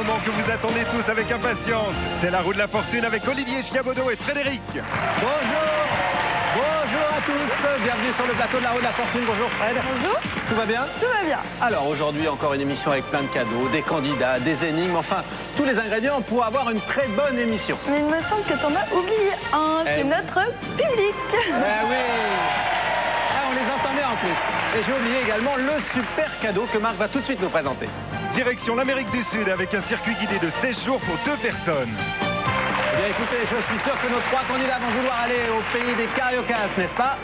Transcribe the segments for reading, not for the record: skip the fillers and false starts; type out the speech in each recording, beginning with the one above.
moment que vous attendez tous avec impatience. C'est la roue de la fortune avec Olivier Chiabodo et Frédéric. Bonjour. Bonjour à tous. Bienvenue sur le plateau de la roue de la fortune. Bonjour Fred. Bonjour. Tout va bien? Tout va bien. Alors aujourd'hui, encore une émission avec plein de cadeaux, des candidats, des énigmes, enfin tous les ingrédients pour avoir une très bonne émission. Mais il me semble que t'en as oublié un. C'est notre public. Eh oui. Ah, on les entend bien en plus. Et j'ai oublié également le super cadeau que Marc va tout de suite nous présenter. Direction l'Amérique du Sud avec un circuit guidé de 16 jours pour 2 personnes. Eh bien écoutez, je suis sûr que nos 3 candidats vont vouloir aller au pays des Cariocas, n'est-ce pas?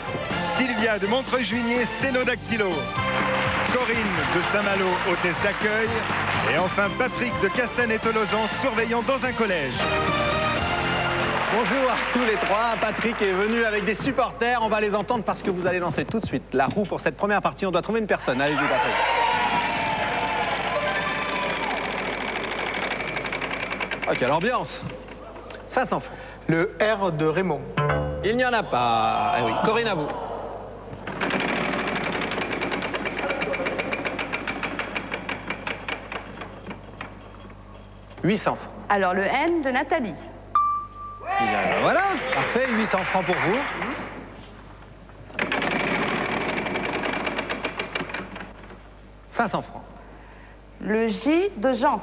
Sylvia de Montreuil-Juigné, sténodactylo. Corinne de Saint-Malo, hôtesse d'accueil. Et enfin Patrick de Castanet-Tolosan, surveillant dans un collège. Bonjour à tous les 3. Patrick est venu avec des supporters. On va les entendre parce que vous allez lancer tout de suite la roue pour cette première partie. On doit trouver une personne. Allez-y, Patrick. Oh, quelle ambiance! 500 francs. Le R de Raymond. Il n'y en a pas. Eh oui. Corinne, à vous. « 800 francs. Alors le N de Nathalie. Voilà, parfait, 800 francs pour vous. « 500 francs. Le J de Jean.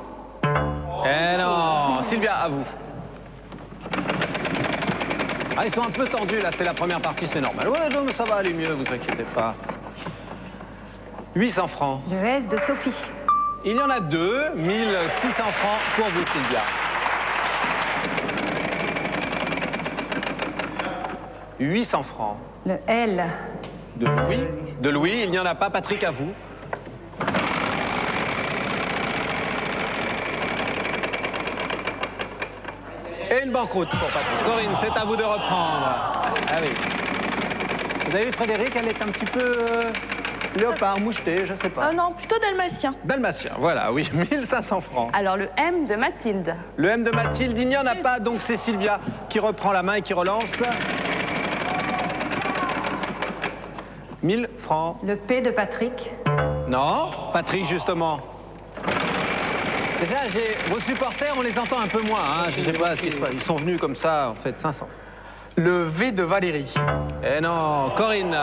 Eh non, Sylvia, à vous. Ah, ils sont un peu tendus, là, c'est la première partie, c'est normal. Ouais, non, mais ça va aller mieux, vous inquiétez pas. 800 francs. Le S de Sophie. Il y en a 2, 1600 francs pour vous, Sylvia. 800 francs. Le L. De Louis. De Louis, il n'y en a pas. Patrick, à vous. Et une banqueroute pour Patrick. Corinne, c'est à vous de reprendre. Ah oui. Vous avez vu Frédéric, elle est un petit peu léopard, moucheté, je sais pas. Oh non, plutôt dalmatien. Dalmatien, voilà, oui, 1500 francs. Alors le M de Mathilde. Le M de Mathilde, il n'y en a pas, donc c'est Sylvia qui reprend la main et qui relance. 1000 francs. Le P de Patrick. Non, Patrick, justement. Déjà, vos supporters, on les entend un peu moins, hein. Je sais pas ce qui se passe. Ils sont venus comme ça, en fait, 500. Le V de Valérie. Eh non, Corinne.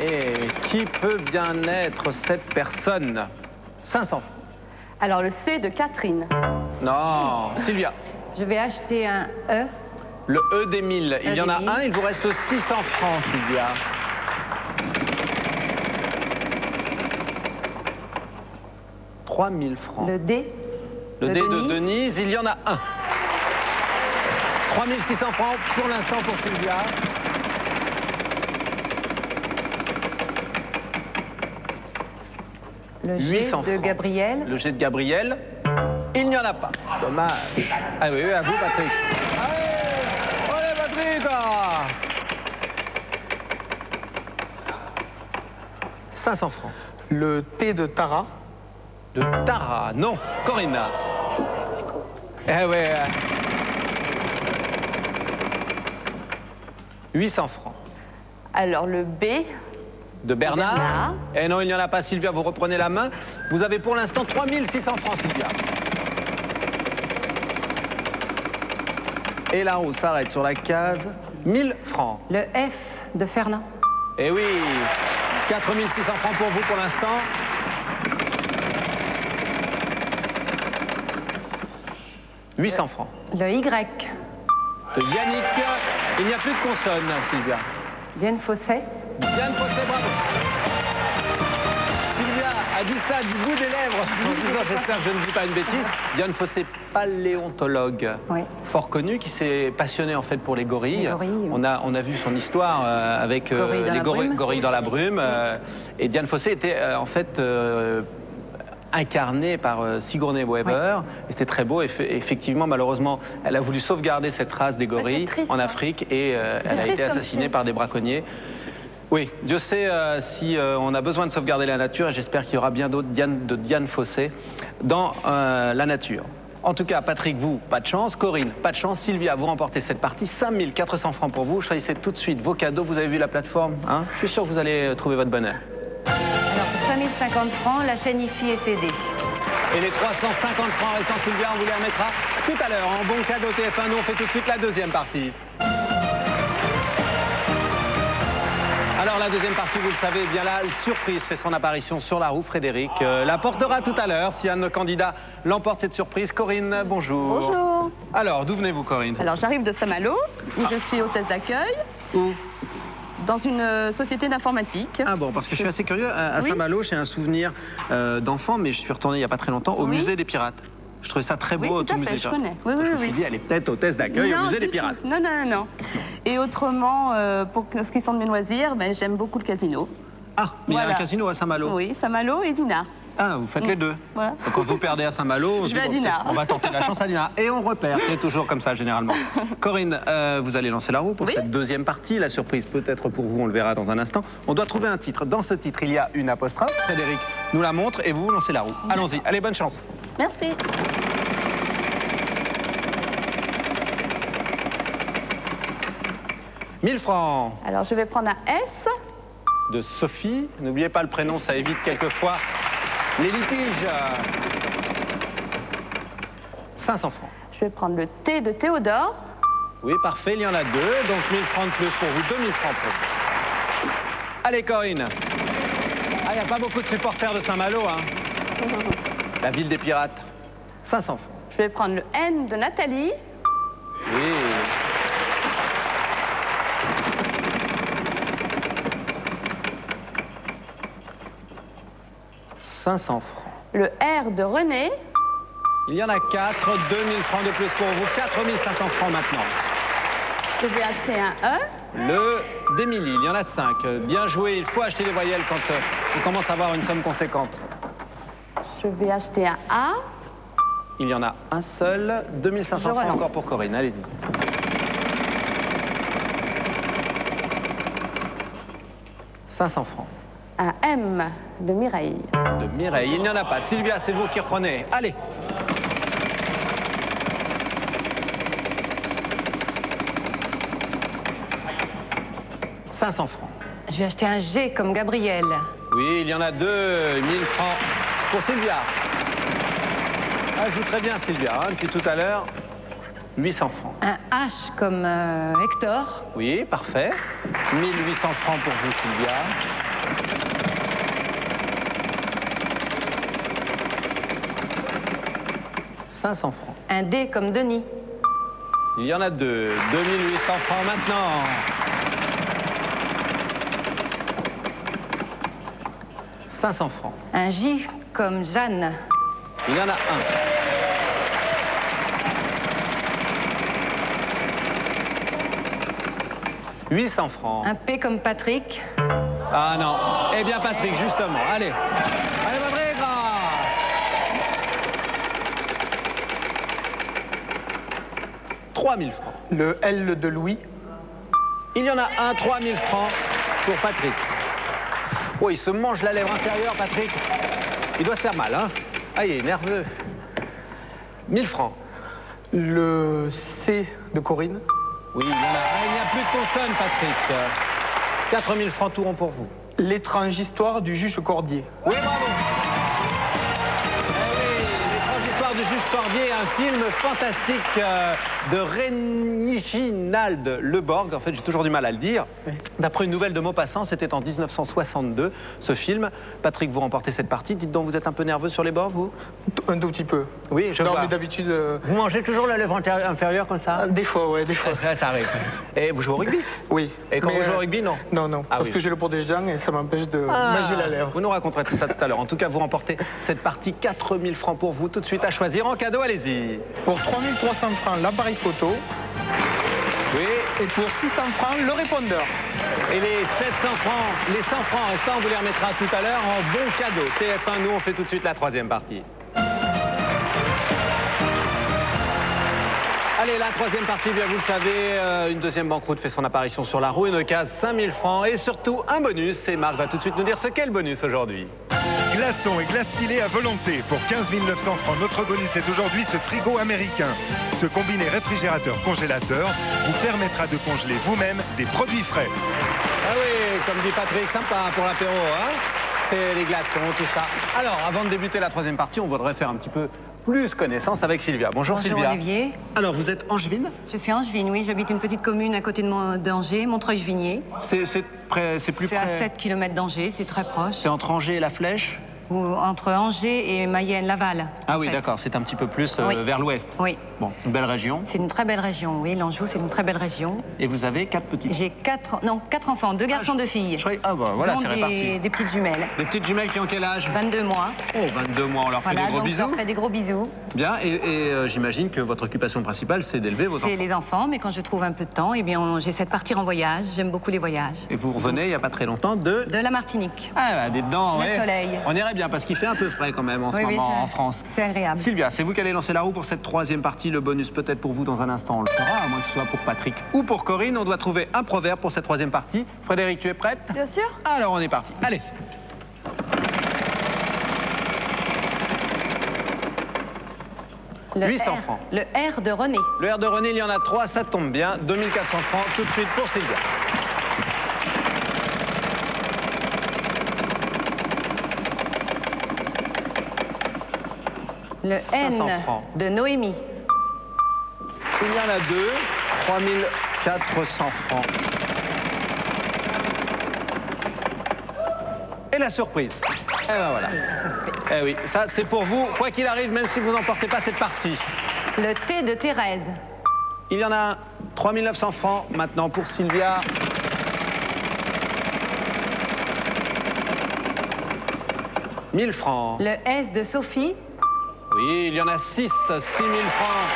Et qui peut bien être cette personne? 500. Alors le C de Catherine. Non, Sylvia. Je vais acheter un E. Le E des 1000. Il y en a des 1000. un, il vous reste 600 francs, Sylvia. « 3000 francs. Le D. Le de D de Denise. Denise, il y en a un. 3600 francs pour l'instant pour Sylvia. Le G 800 de francs. Gabriel. Le G de Gabriel, il n'y en a pas. Dommage. Ah oui, à vous, Patrick. Allez, Patrick. 500 francs. Le T de Tara. De Tara, non. Corinne. Eh ouais. 800 francs. Alors le B. De Bernard. Bernard. Eh non, il n'y en a pas, Sylvia, vous reprenez la main. Vous avez pour l'instant 3600 francs, Sylvia. Et la roue s'arrête sur la case 1000 francs. Le F de Fernand. Eh oui, 4600 francs pour vous pour l'instant. « 800 francs. Le Y. De Yannick. Il n'y a plus de consonne, Sylvia. Diane Fosset. Diane Fosset, bravo. Sylvia a dit ça du bout des lèvres en se disant, j'espère que je ne dis pas une bêtise. Diane Fosset, paléontologue, Oui. fort connu, qui s'est passionné en fait pour les gorilles. Les gorilles, oui. On a vu son histoire avec Gorilles dans les la brume. gorilles dans la brume. Et Diane Fosset était en fait incarnée par Sigourney Weaver. Oui. Et c'était très beau. Et effectivement, malheureusement, elle a voulu sauvegarder cette race des gorilles triste, en hein. Afrique et elle a triste été comme assassinée film. par des braconniers. Oui, Dieu sait si on a besoin de sauvegarder la nature et j'espère qu'il y aura bien d'autres Diane Fosset dans la nature. En tout cas, Patrick, vous, pas de chance. Corinne, pas de chance. Sylvia, vous remportez cette partie. 5400 francs pour vous. Choisissez tout de suite vos cadeaux. Vous avez vu la plateforme, hein? Je suis sûr que vous allez trouver votre bonheur. Alors pour 3050 francs, la chaîne IFI est cédée. Et les 350 francs restants, Sylvia, on vous les remettra tout à l'heure en bon cadeau TF1. Nous, on fait tout de suite la deuxième partie. Alors la deuxième partie, vous le savez, eh bien là, surprise fait son apparition sur la roue. Frédéric la portera tout à l'heure si un de nos candidats l'emporte cette surprise. Corinne, bonjour. Bonjour. Alors, d'où venez-vous, Corinne? Alors j'arrive de Saint-Malo, où je suis hôtesse d'accueil. Où? Dans une société d'informatique. Ah bon, parce que je suis assez curieux. À Oui. Saint-Malo, j'ai un souvenir d'enfant, mais je suis retourné il n'y a pas très longtemps au Oui. musée des pirates. Je trouvais ça très beau, Oui, tout à au fait, musée. je connais. Oui, oui, Je me suis oui. dit, elle est peut-être hôtesse d'accueil au Non, musée des du pirates. tout. Non, non, non, non. Et autrement, pour ce qui sont de mes loisirs, ben, j'aime beaucoup le casino. Ah, mais il y a Voilà. un casino à Saint-Malo. Oui, Saint-Malo et Dinard. Ah, vous faites les deux. Voilà. Donc quand vous perdez à Saint-Malo, on se Je dit, vais à bon, Dinard. on va tenter la chance à Dinard. Et on repère, c'est toujours comme ça généralement. Corinne, vous allez lancer la roue pour Oui. cette deuxième partie. La surprise peut-être pour vous, on le verra dans un instant. On doit trouver un titre. Dans ce titre, il y a une apostrophe. Frédéric nous la montre et vous lancez la roue. Allons-y, allez, bonne chance. Merci. « 1000 francs Alors je vais prendre un S. de Sophie. N'oubliez pas le prénom, ça évite quelquefois les litiges. 500 francs. Je vais prendre le T de Théodore. Oui, parfait, il y en a deux, donc 1000 francs de plus pour vous, 2000 francs pour vous. Allez, Corinne. Ah, il n'y a pas beaucoup de supporters de Saint-Malo, hein. La ville des pirates. 500 francs. Je vais prendre le N de Nathalie. Oui. « 500 francs. Le R de René. Il y en a 4, 2000 francs de plus pour vous, 4500 francs maintenant. Je vais acheter un E. Le d'Émilie, il y en a 5. Bien joué, il faut acheter les voyelles quand on commence à avoir une somme conséquente. Je vais acheter un A. Il y en a un seul, 2500 Je francs relance. encore pour Corinne, allez-y. « 500 francs. Un M de Mireille. De Mireille, il n'y en a pas. Sylvia, c'est vous qui reprenez. Allez. « 500 francs. Je vais acheter un G comme Gabriel. Oui, il y en a deux, 1000 francs pour Sylvia. Ah, je joue très bien, Sylvia, hein, depuis tout à l'heure. 800 francs. Un H comme Hector. Oui, parfait. 1800 francs pour vous, Sylvia. « 500 francs. Un D comme Denis. Il y en a deux. 2800 francs maintenant. 500 francs. Un J comme Jeanne. Il y en a un. « 800 francs. Un P comme Patrick. Ah non. Eh bien, Patrick, justement. Allez. Allez, Patrick. 3000 francs. Le L de Louis. Il y en a un, 3000 francs pour Patrick. Oh, il se mange la lèvre inférieure, Patrick. Il doit se faire mal, hein. Ah, il est nerveux. 1000 francs. Le C de Corinne. Oui, il y en a un. Il n'y a plus de consonnes, Patrick. 4000 francs tout rond pour vous. L'étrange histoire du juge Cordier. Oui, bravo. Eh oui, l'étrange histoire du juge Cordier, un film fantastique de Réginald Le Borg. En fait, j'ai toujours du mal à le dire. D'après une nouvelle de Maupassant, c'était en 1962, ce film. Patrick, vous remportez cette partie. Dites donc, vous êtes un peu nerveux sur les bords, vous? Un tout petit peu. Oui, je Non, vois. mais d'habitude, Vous mangez toujours la lèvre inférieure comme ça? des fois, ouais, des fois. Ouais, ça arrive. Et vous jouez au rugby? Oui. Et quand Mais, vous jouez au rugby, non? Non, non. Ah parce oui. que j'ai le des gens et ça m'empêche de manger la lèvre. Vous nous raconterez tout ça tout à l'heure. En tout cas, vous remportez cette partie. 4000 francs pour vous, tout de suite à choisir en cadeau. Allez-y. Pour 3300 francs, l'appareil photo. Oui. Et pour 600 francs, le répondeur. Et les 700 francs, les 100 francs restants, on vous les remettra tout à l'heure en bon cadeau. TF1, nous, on fait tout de suite la troisième partie. Allez, la troisième partie, bien vous le savez, une deuxième banqueroute fait son apparition sur la roue, une case 5000 francs et surtout un bonus. Et Marc va tout de suite nous dire ce qu'est le bonus aujourd'hui. Glaçons et glace pilée à volonté. Pour 15 900 francs, notre bonus est aujourd'hui ce frigo américain. Ce combiné réfrigérateur-congélateur vous permettra de congeler vous-même des produits frais. Ah oui, comme dit Patrick, sympa pour l'apéro, hein? fait les glaçons, tout ça. Alors, avant de débuter la troisième partie, on voudrait faire un petit peu plus connaissance avec Sylvia. Bonjour, Bonjour Sylvia. Olivier. Alors, vous êtes angevine? Je suis angevine, oui. J'habite une petite commune à côté d'Angers, Montreuil-Vignier. C'est plus C'est à près. 7 km d'Angers, c'est très proche. C'est entre Angers et La Flèche? Ou entre Angers et Mayenne-Laval. Ah en oui, fait. d'accord, c'est un petit peu plus Oui. vers l'ouest. Oui, Bon, une belle région. c'est une très belle région, oui. L'Anjou, c'est une très belle région. Et vous avez 4 petits. J'ai 4 enfants, 2 garçons, 2 filles. Ah bah voilà, dont c'est réparti. des petites jumelles. Des petites jumelles qui ont quel âge? 22 mois. Oh, 22 mois, on leur fait Voilà, des gros donc je bisous. leur fais des gros bisous. Bien, et j'imagine que votre occupation principale, c'est d'élever vos enfants. C'est les enfants, mais quand je trouve un peu de temps, eh bien, j'essaie de partir en voyage. J'aime beaucoup les voyages. Et vous revenez, il n'y a pas très longtemps, de... De la Martinique. Ah, bah, des dents, Le ouais. soleil. On irait bien, parce qu'il fait un peu frais quand même en ce Oui, oui, moment c'est- en France. C'est agréable. Sylvia, c'est vous qui allez lancer la roue pour cette troisième partie. Le bonus peut-être pour vous dans un instant, on le fera, à moins que ce soit pour Patrick ou pour Corinne. On doit trouver un proverbe pour cette troisième partie. Frédéric, tu es prête? Bien sûr. Alors on est parti. Allez. Le 800 R. francs. Le R de René. Le R de René, il y en a 3, ça tombe bien. 2400 francs tout de suite pour Sylvia. Le 500 N francs. de Noémie. Il y en a 2, 3400 francs. Et la surprise. Et ben voilà. Eh oui, ça c'est pour vous, quoi qu'il arrive, même si vous n'emportez pas cette partie. Le T de Thérèse. Il y en a 3900 francs maintenant pour Sylvia. « 1000 francs. Le S de Sophie. Oui, il y en a 6, 6000 francs.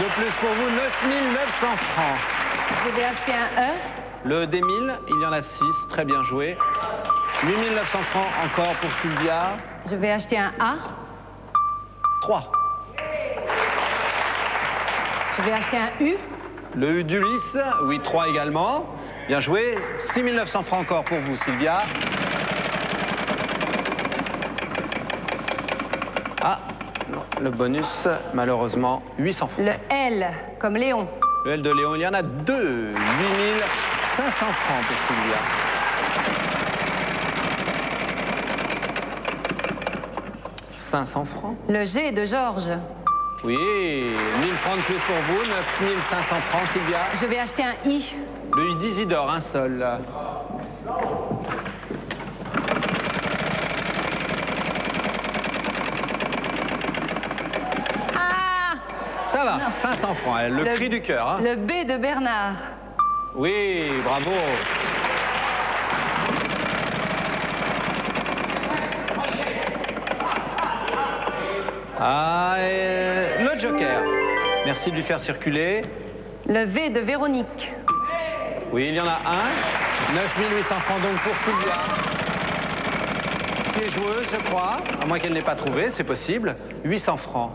De plus pour vous, 9900 francs. Je vais acheter un E. Le D1000, il y en a 6, très bien joué. 8900 francs encore pour Sylvia. Je vais acheter un A. 3. Je vais acheter un U. Le U d'Ulysse, oui, 3 également. Bien joué. 6900 francs encore pour vous, Sylvia. Ah, non, le bonus, malheureusement, 800 francs. Le L comme Léon. Le L de Léon, il y en a 2. 8500 francs pour Sylvia. « 500 francs. Le G de Georges. Oui, 1000 francs de plus pour vous, 9500 francs, Sylvia. Je vais acheter un I. Le I d'Isidore, un seul. Ah, Ça va, 500 francs, le cri du cœur. Hein. Le B de Bernard. Oui, bravo. Ah, et le joker. Merci de lui faire circuler. Le V de Véronique. Oui, il y en a un. 9800 francs donc pour Sylvia. Qui est joueuse, je crois. À moins qu'elle n'ait pas trouvé, c'est possible. 800 francs.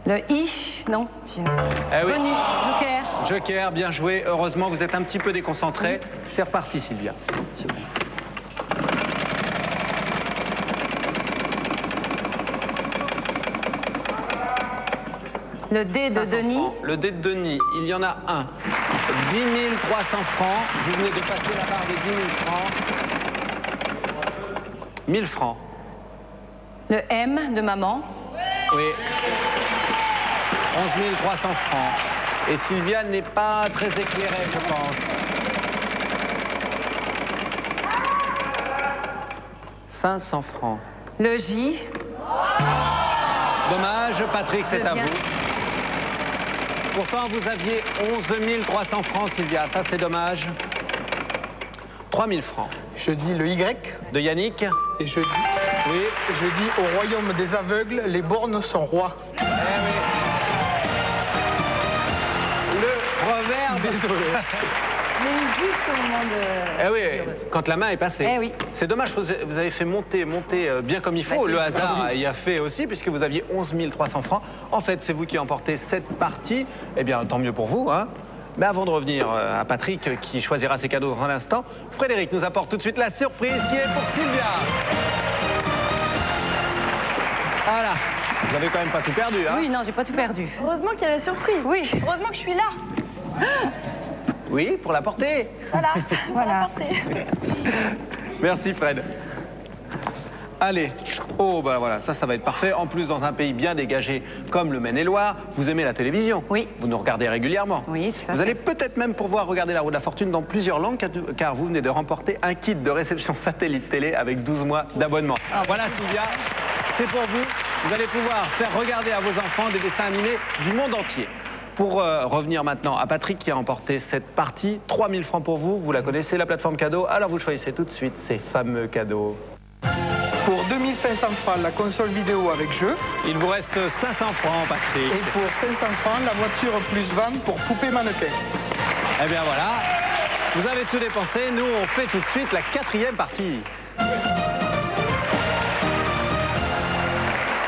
Le I. Non, j'ai Eh oui. Connu. Joker. Joker, bien joué. Heureusement, vous êtes un petit peu déconcentré. C'est reparti, Sylvia. Le D de 500 Denis. francs. Le D de Denis, il y en a un. 10 300 francs. Vous venez de passer la barre des 10 000 francs. 1000 francs. Le M de maman. Oui. 11 300 francs. Et Sylvia n'est pas très éclairée, je pense. 500 francs. Le J. Dommage, Patrick, c'est à Bien. vous. Pourtant, vous aviez 11 300 francs, Sylvia. Ça, c'est dommage. 3000 francs. Je dis le Y De Yannick. et je dis, Oui. je dis au royaume des aveugles, les bornes sont rois. Eh oui. Le proverbe. Désolé. je l'ai eu juste au moment de... Eh oui, quand la main est passée. Eh oui. C'est dommage, vous avez fait monter bien comme il faut. Bah, Le c'est- hasard y a fait aussi, puisque vous aviez 11 300 francs. En fait, c'est vous qui emportez cette partie. Eh bien, tant mieux pour vous, hein. Mais avant de revenir à Patrick, qui choisira ses cadeaux dans un instant, Frédéric nous apporte tout de suite la surprise qui est pour Sylvia. Voilà. Vous avez quand même pas tout perdu, hein. Oui, non, j'ai pas tout perdu. Heureusement qu'il y a la surprise. Oui. Heureusement que je suis là. Oui, pour la porter. Voilà. Voilà. Portez. Merci, Fred. Allez, oh bah voilà, ça va être parfait. En plus, dans un pays bien dégagé comme le Maine-et-Loire, vous aimez la télévision. Oui. Vous nous regardez régulièrement. Oui, tout à Vous fait. allez peut-être même pouvoir regarder la roue de la fortune dans plusieurs langues, car vous venez de remporter un kit de réception satellite télé avec 12 mois d'abonnement. Voilà Sylvia, c'est pour vous. Vous allez pouvoir faire regarder à vos enfants des dessins animés du monde entier. Pour revenir maintenant à Patrick qui a remporté cette partie, 3000 francs pour vous. Vous la connaissez, la plateforme cadeau. Alors vous choisissez tout de suite ces fameux cadeaux. Pour 2500 francs, la console vidéo avec jeu. Il vous reste 500 francs, Patrick. Et pour 500 francs, la voiture plus van pour poupée mannequin. Eh bien voilà, vous avez tout dépensé. Nous, on fait tout de suite la 4e partie.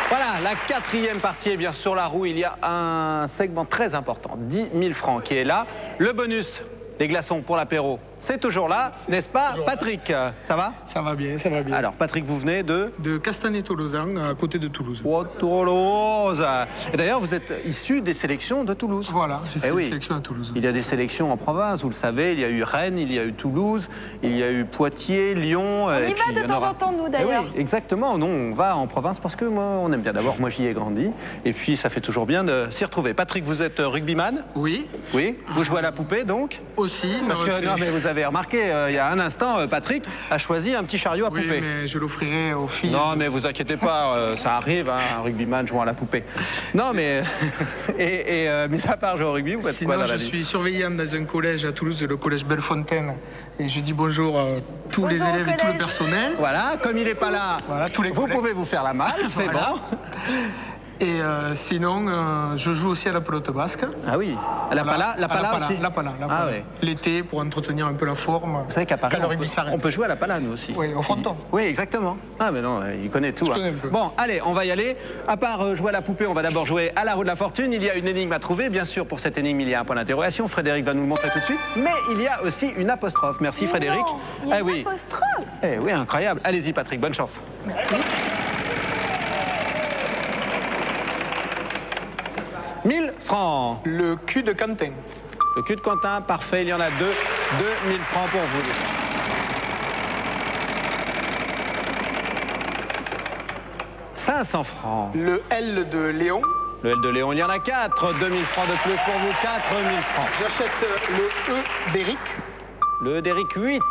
Voilà, la 4e partie. Et bien sur la roue, il y a un segment très important, 10 000 francs qui est là. Le bonus, les glaçons pour l'apéro, c'est toujours là, n'est-ce pas, Patrick? Ça va? Ça va bien, ça va bien. Alors, Patrick, vous venez de Castanet-Tolosan, à côté de Toulouse. Toulouse. Et d'ailleurs, vous êtes issu des sélections de Toulouse. Voilà, j'ai fait Eh oui. une sélection à Toulouse. Il y a des sélections en province, vous le savez, il y a eu Rennes, il y a eu Toulouse, il y a eu Poitiers, Lyon. On y va de temps en temps, nous, d'ailleurs. Oui, exactement. Non, on va en province parce que moi, on aime bien. D'abord, moi, j'y ai grandi. Et puis, ça fait toujours bien de s'y retrouver. Patrick, vous êtes rugbyman? Oui, Oui. Vous jouez à la poupée, donc? aussi. Parce non, que, c'est- non, mais vous avez remarqué, il y a un instant, Patrick a choisi un petit chariot à Oui, poupée. mais je l'offrirai aux filles. Non, mais vous inquiétez pas, ça arrive, hein, un rugbyman jouant à la poupée. Non, mais... mis à part jouer au rugby, vous faites quoi Sinon, dans la je vie? suis surveillant dans un collège à Toulouse, le collège Bellefontaine. Et je dis bonjour à tous les Bonjour au élèves et tout le collège. personnel. Voilà, comme il n'est pas là, Voilà, tous les vous collègues. pouvez vous faire la malle, c'est Voilà. bon. Et sinon, je joue aussi à la pelote basque. Ah oui, la pala aussi. La pala. Ah oui. L'été, pour entretenir un peu la forme. Vous savez qu'à Paris, quand le on rugby s'arrête. peut jouer à la pala, nous aussi. Oui, au fronton. Oui, exactement. Ah, mais non, il connaît tout. connais un peu. Bon, allez, on va y aller. À part jouer à la poupée, on va d'abord jouer à la roue de la fortune. Il y a une énigme à trouver. Bien sûr, pour cette énigme, il y a un point d'interrogation. Frédéric va nous le montrer tout de suite. Mais il y a aussi une apostrophe. Merci, Frédéric. Non, il y a Ah une oui. apostrophe. Eh oui, incroyable. Allez-y, Patrick, bonne chance. Merci. 1000 francs. Le cul de Quentin. Le cul de Quentin, parfait, il y en a deux. 2000 francs pour vous. « 500 francs. Le L de Léon. Le L de Léon, il y en a 4. 2000 francs de plus pour vous, 4000 francs. J'achète le E d'Éric. Le d'Éric, 8.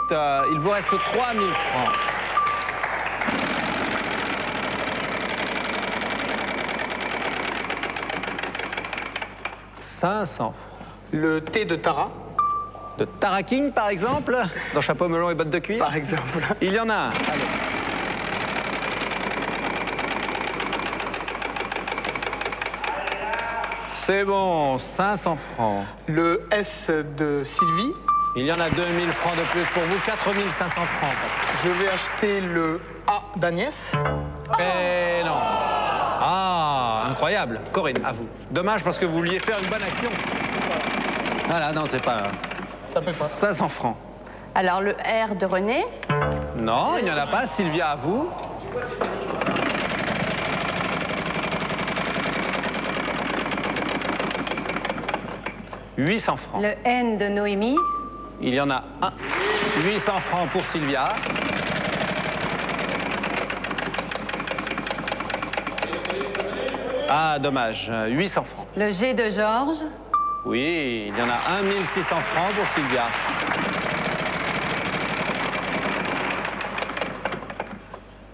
Il vous reste 3000 francs. « 500 francs. Le T de Tara, De Tara King, par exemple, dans chapeau melon et bottes de cuir. par exemple. Il y en a un. Allez. C'est bon, 500 francs. Le S de Sylvie. Il y en a 2000 francs de plus pour vous, 4500 francs. Je vais acheter le A d'Agnès. Eh non. Ah, incroyable. Corinne, à vous. Dommage parce que vous vouliez faire une bonne action. Voilà, non, c'est pas... Ça fait pas. 500 francs. Alors le R de René. Non, il n'y en a pas. Sylvia, à vous. « 800 francs. Le N de Noémie. Il y en a un. 800 francs pour Sylvia. Ah, dommage. 800 francs. Le G de Georges. Oui, il y en a 1600 francs pour Sylvia.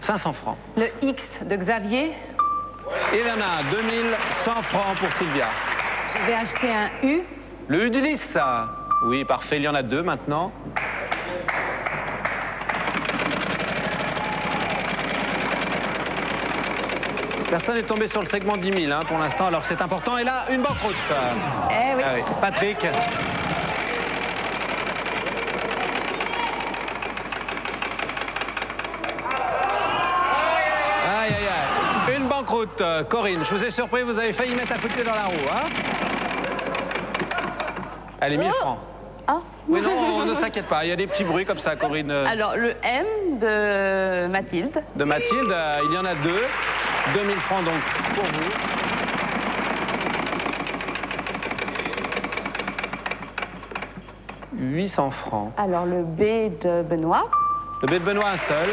« 500 francs. Le X de Xavier. Il y en a 2100 francs pour Sylvia. Je vais acheter un U. Le Udilis, ça. Oui, parfait, il y en a 2 maintenant. Personne n'est tombé sur le segment 10 000 pour l'instant, alors c'est important. Et là, une banqueroute. Eh oui. Ah oui. Patrick. Aïe, aïe, aïe. Une banqueroute. Corinne, je vous ai surpris, vous avez failli mettre un coup de pied dans la roue. Hein. Allez, 1000 francs. Ah. Oui, non, ne s'inquiète pas, il y a des petits bruits comme ça, Corinne. Alors le M de Mathilde. De Mathilde, il y en a 2. 2000 francs donc pour vous. « 800 francs. Alors le B de Benoît. Le B de Benoît, un seul.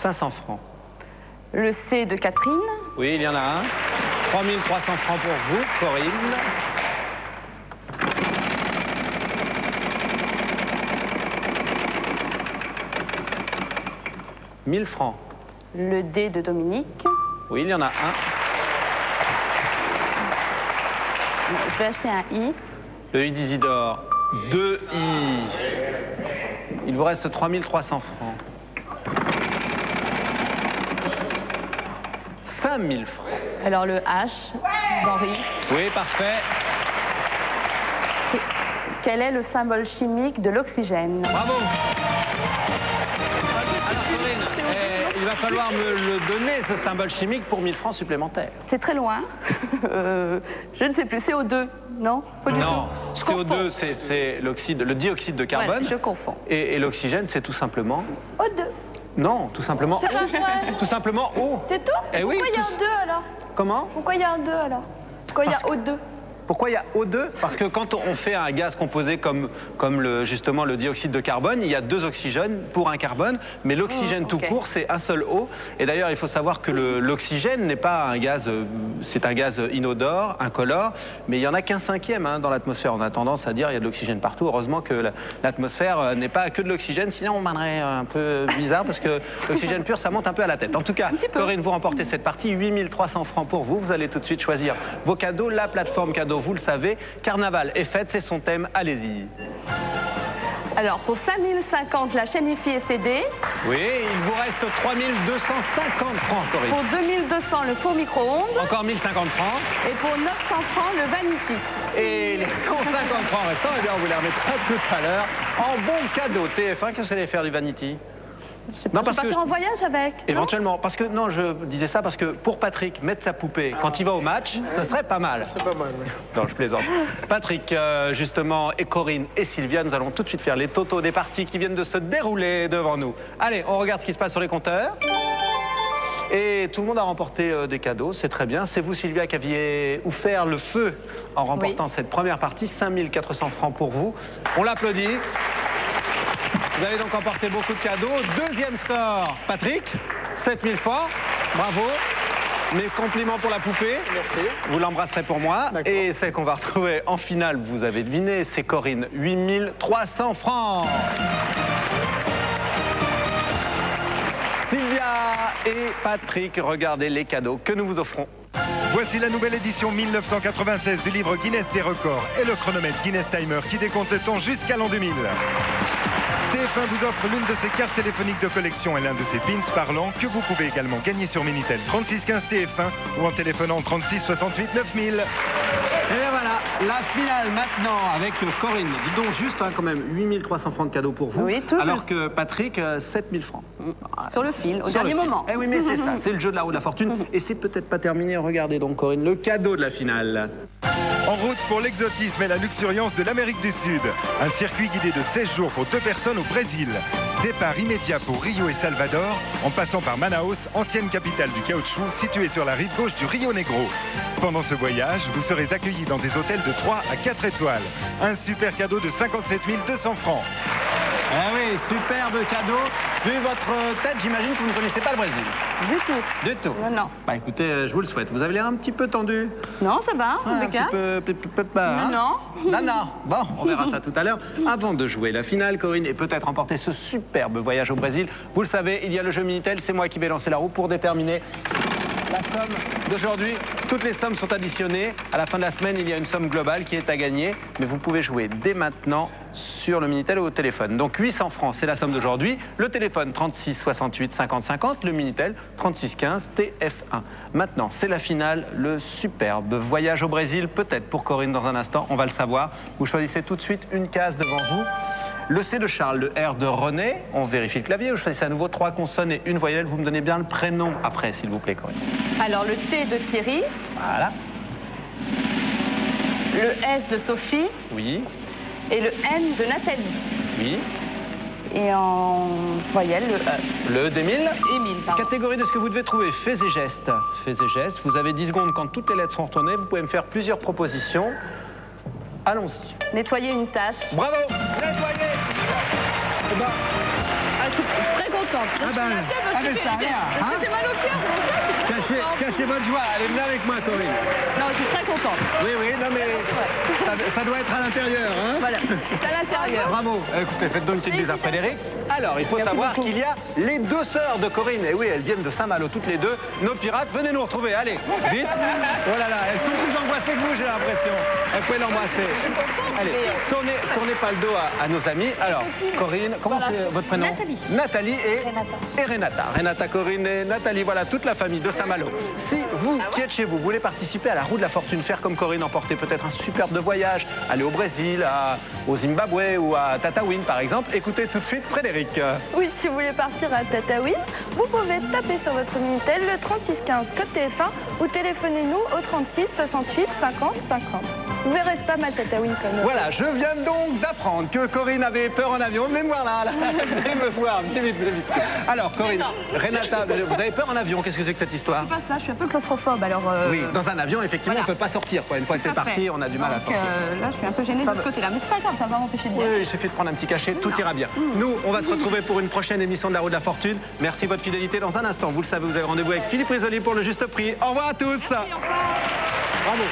500 francs. Le C de Catherine. Oui, il y en a un. 3300 francs pour vous, Corinne. « 1000 francs. Le D de Dominique. Oui, il y en a un. Je vais acheter un I. Le I d'Isidore. 2 I. Il vous reste 3300 francs. 5000 francs. Alors le H d'Henri. Oui, parfait. Quel est le symbole chimique de l'oxygène? Bravo. Alors Corinne, il va falloir me le donner, ce symbole chimique, pour 1000 francs supplémentaires. C'est très loin. Je ne sais plus. CO2, non? Pas du Non, tout. Je CO2, confonds. c'est le dioxyde de carbone. Ouais, je confonds. Et l'oxygène, c'est tout simplement... O2. Non, tout simplement... C'est pas vrai. Tout simplement eau. C'est tout? Eh oui, Pourquoi il y a tout- un 2 alors? Comment? Pourquoi il y a un 2 alors? Pourquoi il y a Parce que- O2? Pourquoi il y a O2? Parce que quand on fait un gaz composé comme justement le dioxyde de carbone, il y a 2 oxygènes pour un carbone, mais l'oxygène tout ok. court, c'est un seul O. Et d'ailleurs, il faut savoir que l'oxygène n'est pas un gaz, c'est un gaz inodore, incolore, mais il n'y en a qu'un cinquième dans l'atmosphère. On a tendance à dire qu'il y a de l'oxygène partout. Heureusement que l'atmosphère n'est pas que de l'oxygène, sinon on m'aimerait un peu bizarre, parce que l'oxygène pur, ça monte un peu à la tête. En tout cas, Corinne, vous remportez cette partie, 8300 francs pour vous. Vous allez tout de suite choisir vos cadeaux, la plateforme cadeau. Vous le savez, Carnaval et fête, c'est son thème, allez-y. Alors pour 5050, la chaîne IFI et CD. Oui, il vous reste 3250 francs, Corinne. Pour 2200, le faux micro-ondes. Encore 1050 francs. Et pour 900 francs, le Vanity. Et les 150 francs restants, eh bien, on vous les remettra tout à l'heure en bon cadeau. TF1, qu'est-ce que vous allez faire du Vanity? Non, Je vais partir en voyage avec. non? Éventuellement, parce que, non, je disais ça parce que pour Patrick, mettre sa poupée quand il va au match, ça serait pas mal. C'est pas mal, oui. Non, je plaisante. Patrick, justement, et Corinne et Sylvia, nous allons tout de suite faire les totos des parties qui viennent de se dérouler devant nous. Allez, on regarde ce qui se passe sur les compteurs. Et tout le monde a remporté des cadeaux, c'est très bien. C'est vous, Sylvia, qui aviez offert le feu en remportant cette première partie. 5400 francs pour vous. On l'applaudit. Vous avez donc emporté beaucoup de cadeaux. Deuxième score, Patrick, 7000 francs. Bravo. Mes compliments pour la poupée. Merci. Vous l'embrasserez pour moi. D'accord. Et celle qu'on va retrouver en finale, vous avez deviné, c'est Corinne. 8300 francs. Sylvia et Patrick, regardez les cadeaux que nous vous offrons. Voici la nouvelle édition 1996 du livre Guinness des records et le chronomètre Guinness Timer qui décompte le temps jusqu'à l'an 2000. TF1 vous offre l'une de ses cartes téléphoniques de collection et l'un de ses pins parlants que vous pouvez également gagner sur Minitel 3615 TF1 ou en téléphonant 36 68 9000. Et bien voilà, la finale maintenant avec Corinne. Dis donc juste quand même 8300 francs de cadeaux pour vous. Oui, tout alors juste. que Patrick, 7000 francs. Sur le fil, au Sur le dernier fil. moment. Eh oui, mais c'est ça, c'est le jeu de la roue de la fortune. Et c'est peut-être pas terminé. Regardez donc, Corinne, le cadeau de la finale. En route pour l'exotisme et la luxuriance de l'Amérique du Sud. Un circuit guidé de 16 jours pour 2 personnes au Brésil. Départ immédiat pour Rio et Salvador, en passant par Manaus, ancienne capitale du caoutchouc, située sur la rive gauche du Rio Negro. Pendant ce voyage, vous serez accueillis dans des hôtels de 3 à 4 étoiles. Un super cadeau de 57 200 francs. Ah oui, superbe cadeau. Vu votre tête, j'imagine que vous ne connaissez pas le Brésil. Du tout. Du tout. Non, non. Bah écoutez, je vous le souhaite. Vous avez l'air un petit peu tendu. Non, ça va, Un petit impeccable. peu bas, hein? Non. Non, non. Bon, on verra ça tout à l'heure. Avant de jouer la finale, Corinne, et peut-être remporter ce superbe voyage au Brésil, vous le savez, il y a le jeu Minitel. C'est moi qui vais lancer la roue pour déterminer la somme d'aujourd'hui. Toutes les sommes sont additionnées. À la fin de la semaine, il y a une somme globale qui est à gagner. Mais vous pouvez jouer dès maintenant sur le Minitel ou au téléphone. Donc 800 francs, c'est la somme d'aujourd'hui. Le téléphone 36 68 50 50. Le Minitel 36 15 TF1. Maintenant, c'est la finale. Le superbe voyage au Brésil. Peut-être pour Corinne dans un instant. On va le savoir. Vous choisissez tout de suite une case devant vous. Le C de Charles, le R de René, on vérifie le clavier, vous choisissez à nouveau 3 consonnes et une voyelle, vous me donnez bien le prénom après, s'il vous plaît, Corinne. Alors le T de Thierry, Voilà, le S de Sophie oui, et le N de Nathalie. oui. Et en voyelle, le E. Le d'Émile. Émile, pardon. Catégorie de ce que vous devez trouver, faits et gestes. Faits et gestes, vous avez 10 secondes quand toutes les lettres sont retournées, vous pouvez me faire plusieurs propositions. Allons-y. Nettoyer une tâche. Bravo, nettoyer. Eh ben, je suis très contente. Ah ben, Parce que ça rien, parce que j'ai mal au cœur, donc là, je suis très contente. Cachez votre joie, allez, venez avec moi, Corinne. Non, je suis très contente. Oui, non mais ça doit être à l'intérieur, hein. Voilà, c'est à l'intérieur. Bravo. Écoutez, faites donc une petite bise à Frédéric. Alors, il faut savoir qu'il y a les deux sœurs de Corinne. Et oui, elles viennent de Saint-Malo toutes les deux. Nos pirates, venez nous retrouver, allez, vite. Oh là là, elles sont plus angoissées que vous, j'ai l'impression. Elles pouvez l'embrasser. Allez, tournez pas le dos à nos amis. Alors, Corinne, comment c'est votre prénom? Nathalie. Nathalie et Renata. Renata, Corinne et Nathalie, voilà, toute la famille de Saint-Malo. Si vous, qui êtes chez vous, voulez participer à la roue de la fortune, faire comme Corinne, emporter peut-être un superbe de voyage, aller au Brésil, au Zimbabwe ou à Tataouine, par exemple, écoutez tout de suite Frédéric. Oui, si vous voulez partir à Tataouine, vous pouvez taper sur votre Minitel le 3615 code TF1 ou téléphonez-nous au 36 68 50 50. Vous verrez, c'est pas mal Tataouine comme. Voilà, je viens donc d'apprendre que Corinne avait peur en avion. Venez me voir là, venez me voir, venez vite. Alors Corinne, Renata, vous avez peur en avion, qu'est-ce que c'est que cette histoire? Je passe là, je suis un peu claustrophobe, alors... Oui, dans un avion, effectivement, voilà. on ne peut pas sortir, quoi. Une fois que Tout c'est à fait. parti, on a du mal à Donc, sortir. là, je suis un peu gênée de ce côté-là, mais c'est pas grave, ça va m'empêcher de Oui, dire. il suffit de prendre un petit cachet, tout ira bien. Nous, on va se retrouver pour une prochaine émission de la Roue de la Fortune. Merci de votre fidélité dans un instant. Vous le savez, vous avez rendez-vous avec Philippe Risoli pour le juste prix. Au revoir à tous. Merci, au revoir. Bravo.